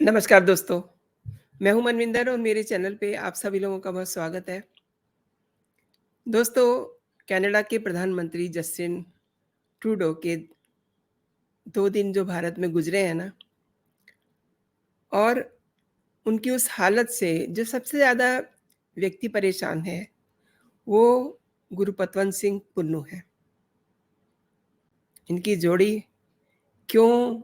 नमस्कार दोस्तों, मैं हूं मनविंदर और मेरे चैनल पे आप सभी लोगों का बहुत स्वागत है। दोस्तों, कनाडा के प्रधानमंत्री जस्टिन ट्रूडो के 2 दिन जो भारत में गुज़रे हैं ना और उनकी उस हालत से जो सबसे ज़्यादा व्यक्ति परेशान है, वो गुरपतवंत सिंह पुन्नू है। इनकी जोड़ी क्यों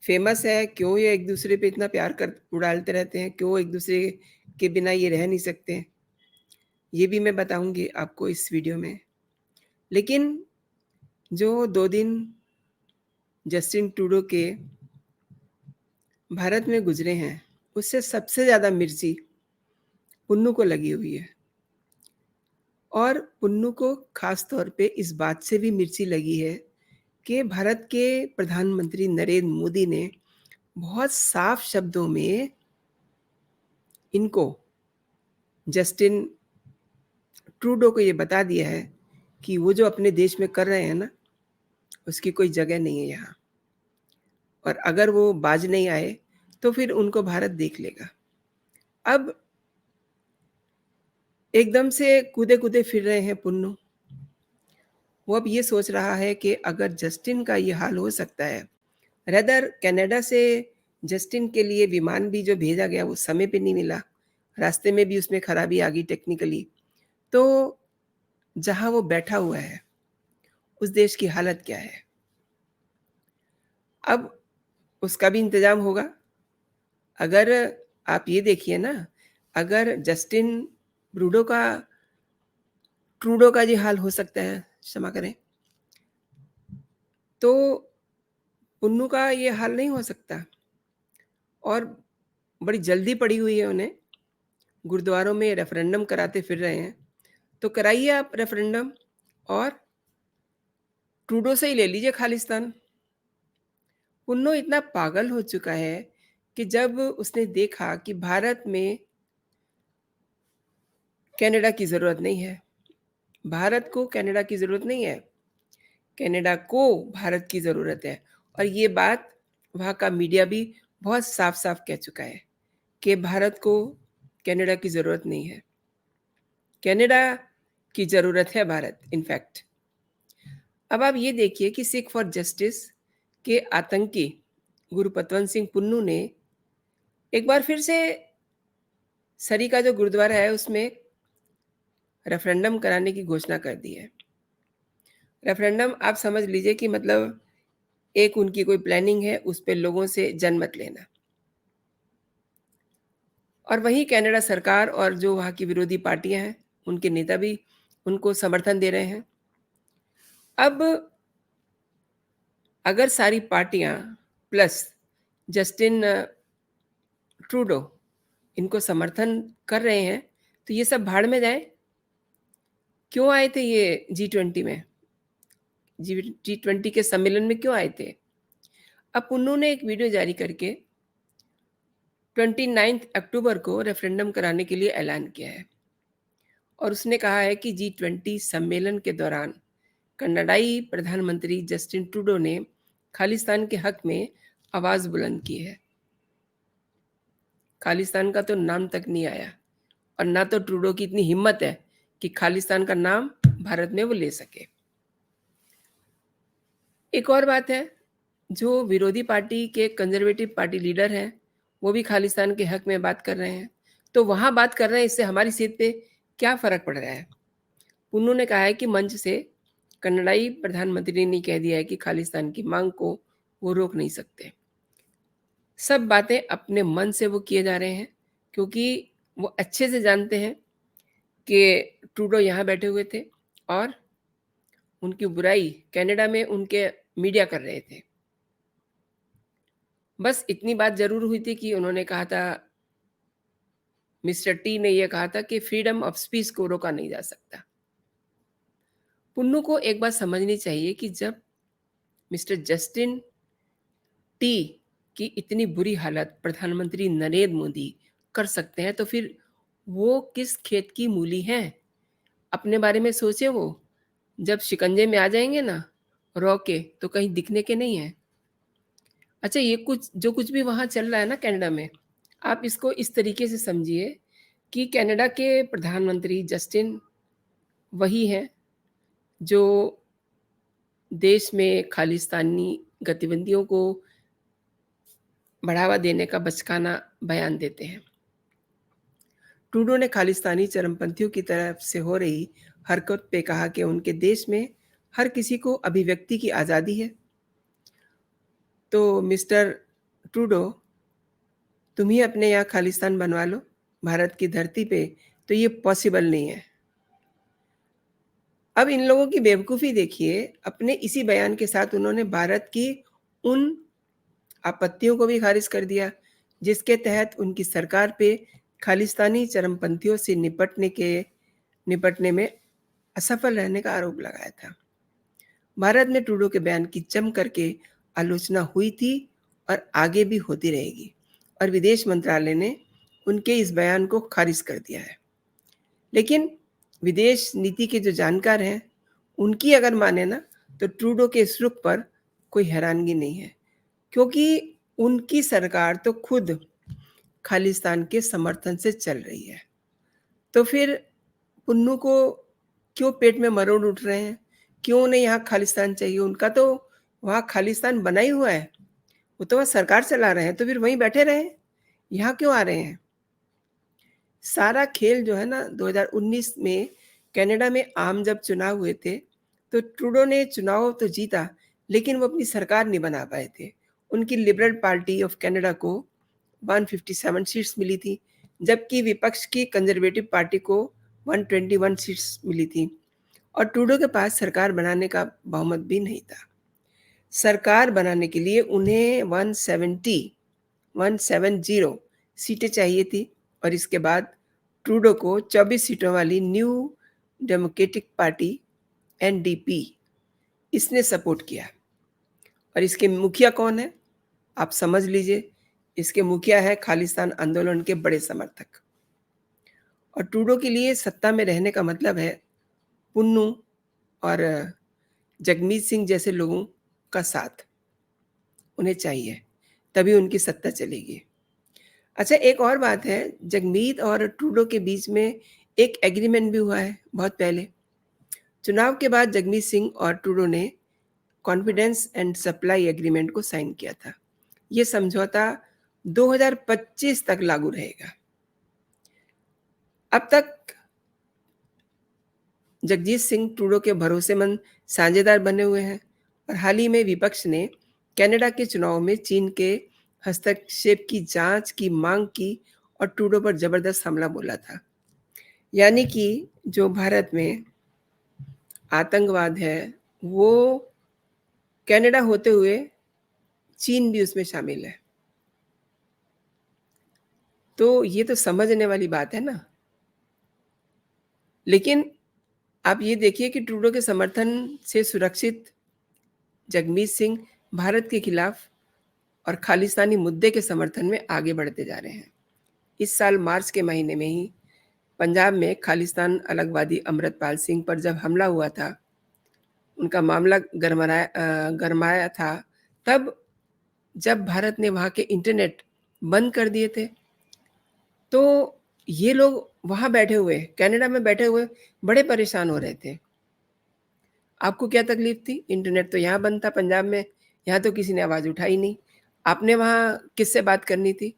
फ़ेमस है, क्यों ये एक-दूसरे पे इतना प्यार कर उड़ालते रहते हैं, क्यों एक-दूसरे के बिना ये रह नहीं सकते, ये भी मैं बताऊँगी आपको इस वीडियो में। लेकिन जो 2 दिन जस्टिन ट्रूडो के भारत में गुज़रे हैं, उससे सबसे ज़्यादा मिर्ची पुन्नू को लगी हुई है। और पुन्नू को ख़ास तौर पे इस बात से भी मिर्ची लगी है कि भारत के प्रधानमंत्री नरेंद्र मोदी ने बहुत साफ शब्दों में इनको जस्टिन ट्रूडो को ये बता दिया है कि वो जो अपने देश में कर रहे हैं ना, उसकी कोई जगह नहीं है यहाँ। और अगर वो बाज नहीं आए, तो फिर उनको भारत देख लेगा। अब एकदम से कूदे-कूदे फिर रहे हैं पुन्नू। वो अब ये सोच रहा है कि अगर जस्टिन का ये हाल हो सकता है, रादर कनाडा से जस्टिन के लिए विमान भी जो भेजा गया वो समय पे नहीं मिला, रास्ते में भी उसमें खराबी आ गई टेक्निकली। तो जहाँ वो बैठा हुआ है, उस देश की हालत क्या है? अब उसका भी इंतज़ाम होगा। अगर आप ये देखिए ना, अगर जस्टिन ट्रूडो का ये हाल हो सकता है, क्षमा करें, तो पुन्नू का ये हाल नहीं हो सकता। और बड़ी जल्दी पड़ी हुई है उन्हें, गुरुद्वारों में रेफ़रेंडम कराते फिर रहे हैं। तो कराइए आप रेफ़रेंडम और ट्रूडो से ही ले लीजिए खालिस्तान। पुन्नू इतना पागल हो चुका है कि जब उसने देखा कि भारत में कनाडा की ज़रूरत नहीं है, भारत को कनाडा की ज़रूरत नहीं है, कनाडा को भारत की ज़रूरत है। और ये बात वहाँ का मीडिया भी बहुत साफ-साफ कह चुका है कि भारत को कनाडा की ज़रूरत नहीं है। कनाडा की ज़रूरत है भारत इनफैक्ट। अब आप ये देखिए कि सिख फॉर जस्टिस के आतंकी गुरपतवंत सिंह पुन्नू ने एक बार फिर से सरी का जो गुरुद्वारा है उसमें रेफ़रेंडम कराने की घोषणा कर दी है। रेफ़रेंडम आप समझ लीजिए कि मतलब एक उनकी कोई प्लानिंग है, उस पे लोगों से जनमत लेना। और वहीं कनाडा सरकार और जो वहाँ की विरोधी पार्टियाँ हैं, उनके नेता भी उनको समर्थन दे रहे हैं। अब अगर सारी पार्टियाँ प्लस जस्टिन ट्रूडो इनको समर्थन कर रहे हैं, तो ये सब भाड़ में जाए। क्यों आए थे ये जी20 में? जी20 के सम्मेलन में क्यों आए थे? अब उन्होंने एक वीडियो जारी करके 29 अक्टूबर को रेफ़रेंडम कराने के लिए ऐलान किया है। और उसने कहा है कि जी20 सम्मेलन के दौरान कनाडाई प्रधानमंत्री जस्टिन ट्रूडो ने खालिस्तान के हक में आवाज़ बुलंद की है। खालिस्तान का तो नाम तक नहीं आया और ना तो ट्रूडो की इतनी हिम्मत है कि खालिस्तान का नाम भारत में वो ले सके। एक और बात है, जो विरोधी पार्टी के कंज़र्वेटिव पार्टी लीडर हैं, वो भी खालिस्तान के हक में बात कर रहे हैं। तो वहाँ बात कर रहे हैं, इससे हमारी सेहत पे क्या फ़र्क पड़ रहा है? उन्होंने कहा है कि मंच से कनाडाई प्रधानमंत्री ने कह दिया है कि खालिस्तान की माँग को वो रोक नहीं सकते। सब बातें अपने मन से वो किए जा रहे हैं, क्योंकि वो अच्छे से जानते हैं कि ट्रूडो यहाँ बैठे हुए थे और उनकी बुराई कनाडा में उनके मीडिया कर रहे थे। बस इतनी बात ज़रूर हुई थी कि उन्होंने कहा था, मिस्टर टी ने ये कहा था कि फ्रीडम ऑफ स्पीच को रोका नहीं जा सकता। पुन्नू को एक बात समझनी चाहिए कि जब मिस्टर जस्टिन टी की इतनी बुरी हालत प्रधानमंत्री नरेंद्र मोदी कर सकते हैं, तो फिर वो किस खेत की मूली हैं? अपने बारे में सोचें वो। जब शिकंजे में आ जाएँगे ना रॉ के, तो कहीं दिखने के नहीं हैं। अच्छा, ये कुछ भी वहाँ चल रहा है ना कनाडा में, आप इसको इस तरीके से समझिए कि कनाडा के प्रधानमंत्री जस्टिन वही हैं जो देश में खालिस्तानी गतिविधियों को बढ़ावा देने का बचकाना बयान देते हैं। ट्रूडो ने खालिस्तानी चरमपंथियों की तरफ से हो रही हरकत पे कहा कि उनके देश में हर किसी को अभिव्यक्ति की आज़ादी है। तो मिस्टर ट्रूडो, तुम ही अपने यहाँ खालिस्तान बनवा लो, भारत की धरती पे तो ये पॉसिबल नहीं है। अब इन लोगों की बेवकूफ़ी देखिए, अपने इसी बयान के साथ उन्होंने भारत की उन आपत्तियों को भी खारिज कर दिया, जिसके तहत उनकी सरकार पे खालिस्तानी चरमपंथियों से निपटने में असफल रहने का आरोप लगाया था। भारत में ट्रूडो के बयान की जम करके आलोचना हुई थी और आगे भी होती रहेगी, और विदेश मंत्रालय ने उनके इस बयान को खारिज कर दिया है। लेकिन विदेश नीति के जो जानकार हैं, उनकी अगर माने ना, तो ट्रूडो के इस रुख पर कोई हैरानगी नहीं है, क्योंकि उनकी सरकार तो खुद खालिस्तान के समर्थन से चल रही है। तो फिर पुन्नू को क्यों पेट में मरोड़ उठ रहे हैं? क्यों उन्हें यहाँ खालिस्तान चाहिए? उनका तो वहाँ खालिस्तान बना ही हुआ है। वो तो वहाँ सरकार चला रहे हैं, तो फिर वहीं बैठे रहें। यहाँ क्यों आ रहे हैं? सारा खेल जो है ना, 2019 में कनाडा में आम जब चुनाव हुए थे, तो ट्रूडो ने चुनाव तो जीता, लेकिन वो अपनी सरकार नहीं बना पाए थे। उनकी लिबरल पार्टी ऑफ कनाडा को 157 सीट्स मिली थी, जबकि विपक्ष की कंजर्वेटिव पार्टी को 121 सीट्स मिली थी, और ट्रूडो के पास सरकार बनाने का बहुमत भी नहीं था। सरकार बनाने के लिए उन्हें 170 सीटें चाहिए थी, और इसके बाद ट्रूडो को 24 सीटों वाली न्यू डेमोक्रेटिक पार्टी एनडीपी इसने सपोर्ट किया। और इसके मुखिया कौन है? आप समझ लीजिए, इसके मुखिया है खालिस्तान आंदोलन के बड़े समर्थक। और ट्रूडो के लिए सत्ता में रहने का मतलब है पुन्नू और जगमीत सिंह जैसे लोगों का साथ उन्हें चाहिए, तभी उनकी सत्ता चलेगी। अच्छा, एक और बात है, जगमीत और ट्रूडो के बीच में एक एग्रीमेंट भी हुआ है बहुत पहले। चुनाव के बाद जगमीत सिंह और ट्रूडो ने कॉन्फिडेंस एंड सप्लाई एग्रीमेंट को साइन किया था। ये समझौता 2025 तक लागू रहेगा। अब तक जगजीत सिंह ट्रूडो के भरोसेमंद साझेदार बने हुए हैं, और हाल ही में विपक्ष ने कनाडा के चुनाव में चीन के हस्तक्षेप की जांच की मांग की और ट्रूडो पर जबरदस्त हमला बोला था। यानी कि जो भारत में आतंकवाद है, वो कनाडा होते हुए चीन भी उसमें शामिल है। तो ये तो समझने वाली बात है ना। लेकिन आप ये देखिए कि ट्रूडो के समर्थन से सुरक्षित जगमीत सिंह भारत के खिलाफ और खालिस्तानी मुद्दे के समर्थन में आगे बढ़ते जा रहे हैं। इस साल मार्च के महीने में ही पंजाब में खालिस्तान अलगवादी अमृतपाल सिंह पर जब हमला हुआ था, उनका मामला गरमाया था, तब जब भारत ने वहाँ के इंटरनेट बंद कर दिए थे, तो ये लोग वहाँ बैठे हुए, कनाडा में बैठे हुए बड़े परेशान हो रहे थे। आपको क्या तकलीफ थी? इंटरनेट तो यहाँ बंद था पंजाब में, यहाँ तो किसी ने आवाज़ उठाई नहीं। आपने वहाँ किससे बात करनी थी?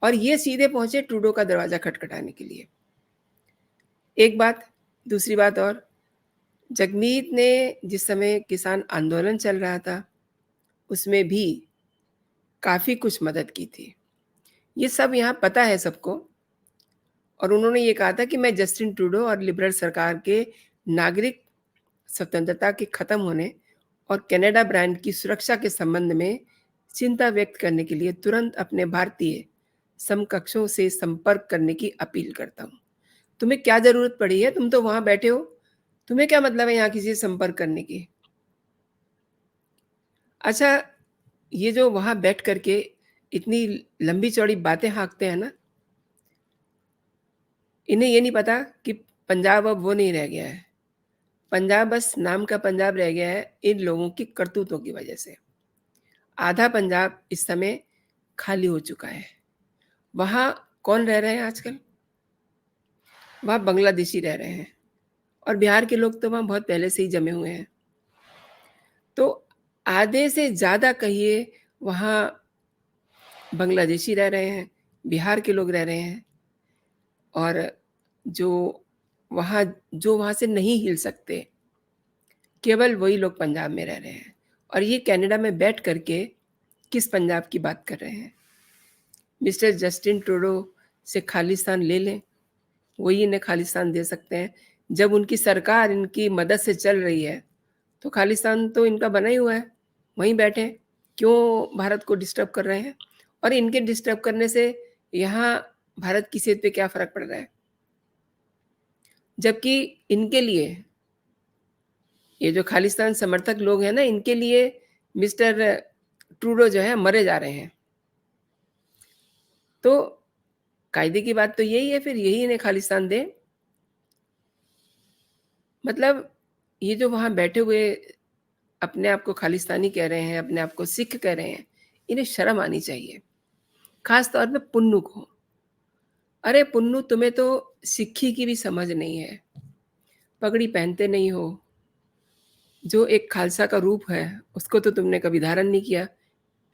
और ये सीधे पहुँचे ट्रूडो का दरवाज़ा खटखटाने के लिए। एक बात, दूसरी बात और, जगमीत ने जिस समय किसान आंदोलन चल रहा था, उसमें भी काफ़ी कुछ मदद की थी। ये सब यहाँ पता है सबको, और उन्होंने ये कहा था कि मैं जस्टिन ट्रूडो और लिबरल सरकार के नागरिक स्वतंत्रता के खत्म होने और कनाडा ब्रांड की सुरक्षा के संबंध में चिंता व्यक्त करने के लिए तुरंत अपने भारतीय समकक्षों से संपर्क करने की अपील करता हूँ। तुम्हें क्या ज़रूरत पड़ी है? तुम तो वहाँ बैठे हो। तुम्हें क्या मतलब है यहाँ किसी से संपर्क करने की? अच्छा, ये जो वहाँ बैठ कर के इतनी लंबी-चौड़ी बातें हाँकते हैं ना, इन्हें ये नहीं पता कि पंजाब अब वो नहीं रह गया है। पंजाब बस नाम का पंजाब रह गया है इन लोगों की करतूतों की वजह से। आधा पंजाब इस समय खाली हो चुका है। वहाँ कौन रह रहे हैं आजकल? वहाँ बांग्लादेशी रह रहे हैं और बिहार के लोग तो वहाँ बहुत पहले से ही जमे हुए हैं। तो आधे से ज़्यादा कहिए वहाँ बांग्लादेशी रह रहे हैं, बिहार के लोग रह रहे हैं और जो वहाँ से नहीं हिल सकते, केवल वही लोग पंजाब में रह रहे हैं और ये कनाडा में बैठ कर के किस पंजाब की बात कर रहे हैं? मिस्टर जस्टिन ट्रूडो से खालिस्तान ले लें, वही इन्हें खालिस्तान दे सकते हैं। जब उनकी सरकार इनकी मदद से चल रही है, तो खालिस्तान तो इनका बना ही हुआ है, वहीं बैठे। क्यों भारत को डिस्टर्ब कर रहे हैं? और इनके डिस्टर्ब करने से यहाँ भारत की सेहत पे क्या फ़र्क पड़ रहा है? जबकि इनके लिए, ये जो खालिस्तान समर्थक लोग हैं ना, इनके लिए मिस्टर ट्रूडो जो है मरे जा रहे हैं। तो कायदे की बात तो यही है, फिर यही इन्हें खालिस्तान दें। मतलब ये जो वहाँ बैठे हुए अपने आप को खालिस्तानी कह रहे हैं, अपने आप को सिख कह रहे हैं, इन्हें शर्म आनी चाहिए। ख़ास तौर पे पुन्नू को। अरे पुन्नू, तुम्हें तो सिक्खी की भी समझ नहीं है, पगड़ी पहनते नहीं हो, जो एक खालसा का रूप है, उसको तो तुमने कभी धारण नहीं किया,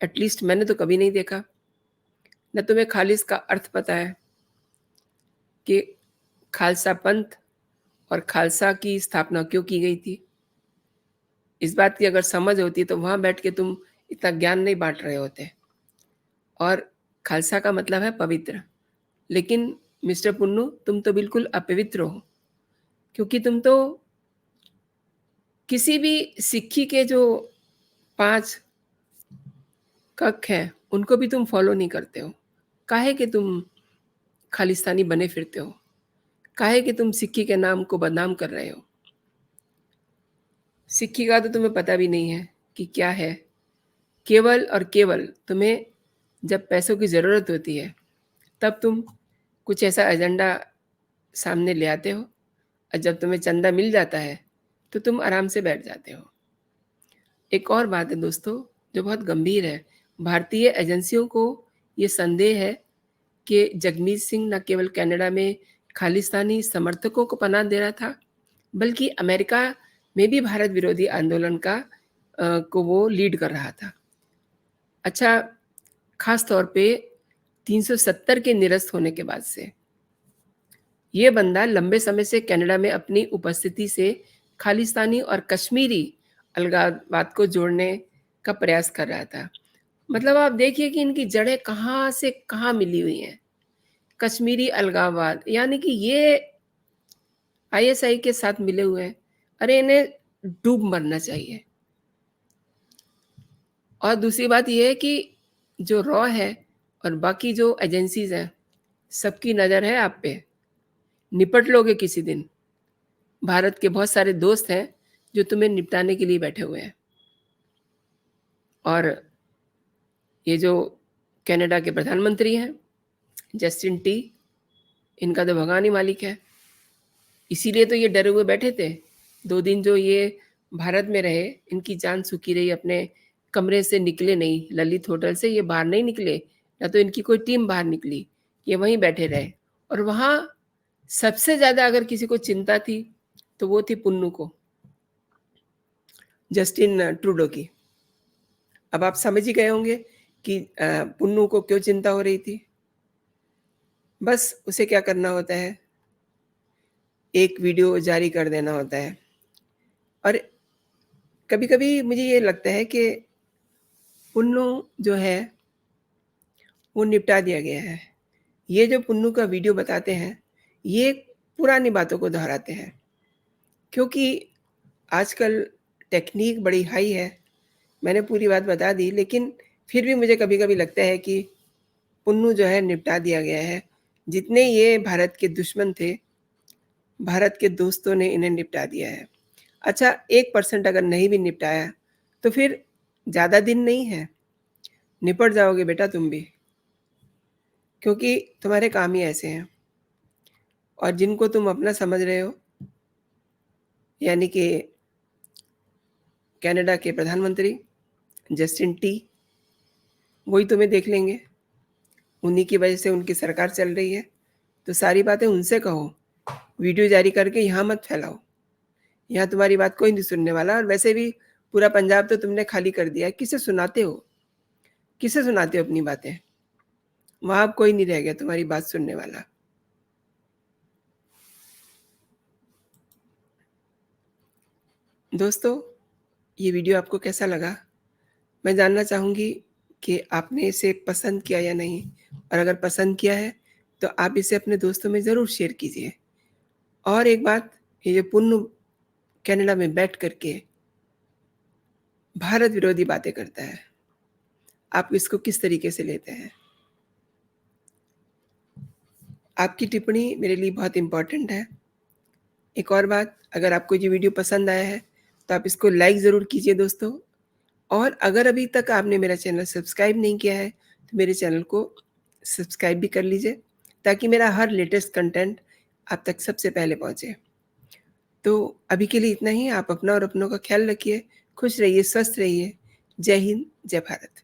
एटलीस्ट मैंने तो कभी नहीं देखा। न तुम्हें खालिस का अर्थ पता है कि खालसा पंथ और खालसा की स्थापना क्यों की गई थी। इस बात की अगर समझ होती तो वहाँ बैठ के तुम इतना ज्ञान नहीं बाँट रहे होते। और खालसा का मतलब है पवित्र, लेकिन मिस्टर पुन्नू तुम तो बिल्कुल अपवित्र हो, क्योंकि तुम तो किसी भी सिक्खी के जो 5 कक हैं, उनको भी तुम फ़ॉलो नहीं करते हो। काहे कि तुम खालिस्तानी बने फिरते हो? काहे कि तुम सिक्खी के नाम को बदनाम कर रहे हो? सिक्खी का तो तुम्हें पता भी नहीं है कि क्या है। केवल और केवल तुम्हें जब पैसों की ज़रूरत होती है, तब तुम कुछ ऐसा एजेंडा सामने ले आते हो और जब तुम्हें चंदा मिल जाता है, तो तुम आराम से बैठ जाते हो। एक और बात है दोस्तों, जो बहुत गंभीर है। भारतीय एजेंसियों को ये संदेह है कि जगमीत सिंह न केवल कनाडा में खालिस्तानी समर्थकों को पनाह दे रहा था, बल्कि अमेरिका में भी भारत विरोधी आंदोलन को वो लीड कर रहा था। अच्छा, ख़ास तौर पे 370 के निरस्त होने के बाद से ये बंदा लंबे समय से कनाडा में अपनी उपस्थिति से खालिस्तानी और कश्मीरी अलगाववाद को जोड़ने का प्रयास कर रहा था। मतलब आप देखिए कि इनकी जड़ें कहाँ से कहाँ मिली हुई हैं। कश्मीरी अलगाववाद यानी कि ये आईएसआई के साथ मिले हुए हैं। अरे इन्हें डूब मरना चाहिए। और दूसरी बात ये है कि जो रॉ है और बाकी जो एजेंसीज़ हैं, सबकी नज़र है आप पे। निपट लोगे किसी दिन। भारत के बहुत सारे दोस्त हैं जो तुम्हें निपटाने के लिए बैठे हुए हैं। और ये जो कनाडा के प्रधानमंत्री हैं, जस्टिन टी, इनका तो भगवान ही मालिक है। इसीलिए तो ये डरे हुए बैठे थे। 2 दिन जो ये भारत में रहे, इनकी जान सूखी रही, अपने कमरे से निकले नहीं, ललित होटल से ये बाहर नहीं निकले, ना तो इनकी कोई टीम बाहर निकली। ये वहीं बैठे रहे और वहाँ सबसे ज़्यादा अगर किसी को चिंता थी, तो वो थी पुन्नू को, जस्टिन ट्रूडो की। अब आप समझ ही गए होंगे कि पुन्नू को क्यों चिंता हो रही थी। बस उसे क्या करना होता है, एक वीडियो जारी कर देना होता है। और कभी-कभी मुझे ये लगता है कि पुन्नू जो है, वो निपटा दिया गया है। ये जो पुन्नू का वीडियो बताते हैं, ये पुरानी बातों को दोहराते हैं, क्योंकि आजकल टेक्नीक बड़ी हाई है। मैंने पूरी बात बता दी, लेकिन फिर भी मुझे कभी-कभी लगता है कि पुन्नू जो है निपटा दिया गया है। जितने ये भारत के दुश्मन थे, भारत के दोस्तों ने इन्हें निपटा दिया है। अच्छा, 1% अगर नहीं भी निपटाया, तो फिर ज़्यादा दिन नहीं है, निपट जाओगे बेटा तुम भी, क्योंकि तुम्हारे काम ही ऐसे हैं। और जिनको तुम अपना समझ रहे हो, यानी कि कनाडा के प्रधानमंत्री जस्टिन टी, वही तुम्हें देख लेंगे। उन्हीं की वजह से उनकी सरकार चल रही है, तो सारी बातें उनसे कहो। वीडियो जारी करके यहाँ मत फैलाओ। यहाँ तुम्हारी बात कोई नहीं सुनने वाला, और वैसे भी पूरा पंजाब तो तुमने खाली कर दिया है। किसे सुनाते हो? किसे सुनाते हो अपनी बातें? वहाँ अब कोई नहीं रह गया तुम्हारी बात सुनने वाला। दोस्तों, ये वीडियो आपको कैसा लगा? मैं जानना चाहूँगी कि आपने इसे पसंद किया या नहीं? और अगर पसंद किया है, तो आप इसे अपने दोस्तों में ज़रूर शेयर कीजिए। और एक बात, ये जो पुन्नु कनाडा में बैठ कर के भारत विरोधी बातें करता है, आप इसको किस तरीके से लेते हैं? आपकी टिप्पणी मेरे लिए बहुत इम्पोर्टेंट है। एक और बात, अगर आपको ये वीडियो पसंद आया है, तो आप इसको लाइक ज़रूर कीजिए दोस्तों। और अगर अभी तक आपने मेरा चैनल सब्सक्राइब नहीं किया है, तो मेरे चैनल को सब्सक्राइब भी कर लीजिए, ताकि मेरा हर लेटेस्ट कंटेंट आप तक सबसे पहले पहुँचे। तो अभी के लिए इतना ही। आप अपना और अपनों का ख्याल रखिए, खुश रहिए, स्वस्थ रहिए। जय हिंद, जय भारत।